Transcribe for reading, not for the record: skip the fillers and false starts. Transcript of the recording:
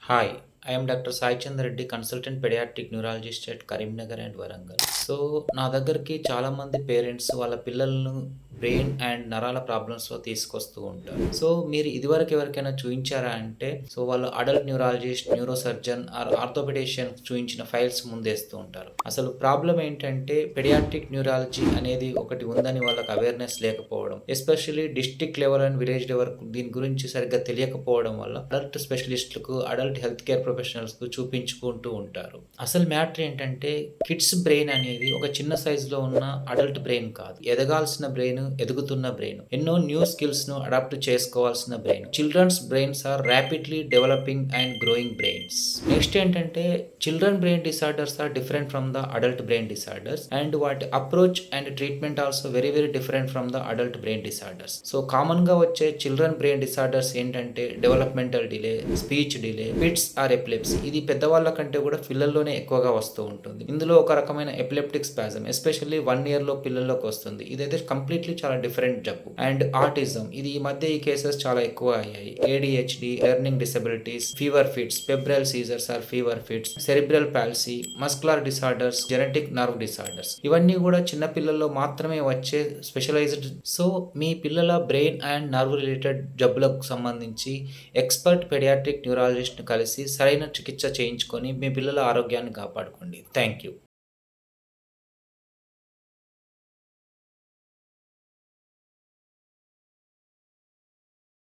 Hi, I am Dr. Sai Chandra Reddy, consultant pediatric neurologist at Karimnagar and Warangal. So, నా దగ్గరికి చాలామంది parents వాళ్ళ పిల్లలను బ్రెయిన్ అండ్ నరాల ప్రాబ్లమ్స్‌తో తీసుకొస్తూ ఉంటారు. సో, మీరు ఇదివరకు ఎవరికైనా చూయించారా అంటే, వాళ్ళు adult neurologist, neurosurgeon or orthopedician చూయించిన ఫైల్స్ ముందేస్తూ ఉంటారు. అసలు ప్రాబ్లమ్ ఏంటంటే పెడియాట్రిక్ న్యూరాలజీ అనేది ఒకటి ఉందని వాళ్ళకి అవేర్‌నెస్ లేకపోవడం. Especially district level and village level దీని గురించి సరిగ్గా తెలియకపోవడం వల్ల అడల్ట్ స్పెషలిస్ట్‌లకు, అడల్ట్ హెల్త్ కేర్ ప్రొఫెషనల్స్‌కు చూపించుకుంటూ ఉంటారు. అసలు మ్యాటర్ ఏంటంటే కిడ్స్ బ్రెయిన్ అనేది ఒక చిన్న సైజులో ఉన్న అడల్ట్ బ్రెయిన్ కాదు. ఎదగాల్సిన బ్రెయిన్, ఎదుగుతున్న బ్రెయిన్. ఎన్నో న్యూ స్కిల్స్‌ను అడాప్ట్ చేసుకోవాల్సిన brain. Children's brains are rapidly developing and growing brains. Next ఏంటంటే children brain disorders are different from the adult brain disorders and వాటి approach and treatment also very different from the adult brain disorders. So కామన్‌గా వచ్చే children brain disorders ఏంటంటే developmental delay, speech delay, fits or epilepsy. ఇది పెద్దవాళ్ళ కంటే కూడా పిల్లల్లోనే ఎక్కువగా వస్తూ ఉంటుంది. ఇందులో ఒక రకమైన ఎపిలెప్టిక్ స్పాజమ్ ఎస్పెషల్లీ 1 ఇయర్‌లో పిల్లల్లోకి వస్తుంది. ఇదైతే కంప్లీట్‌లీ చాలా డిఫరెంట్ జబ్బు. అండ్ ఆటిజం ఇది ఈ మధ్య ఈ కేసెస్ చాలా ఎక్కువ అయ్యాయి. ADHD, learning disabilities, fever fits, febrile seizures or fever fits, cerebral palsy, muscular disorders, genetic nerve disorders ఇవన్నీ కూడా చిన్న పిల్లల్లో మాత్రమే వచ్చే స్పెషలైజ్డ్. సో మీ పిల్లల బ్రెయిన్ అండ్ నర్వ్ రిలేటెడ్ జబ్బులకు సంబంధించి ఎక్స్పర్ట్ పెడియాట్రిక్ న్యూరాలజిస్ట్‌ని కలిసి సరైన చికిత్స చేయించుకొని మీ పిల్లల ఆరోగ్యాన్ని కాపాడుకోండి. Thank you.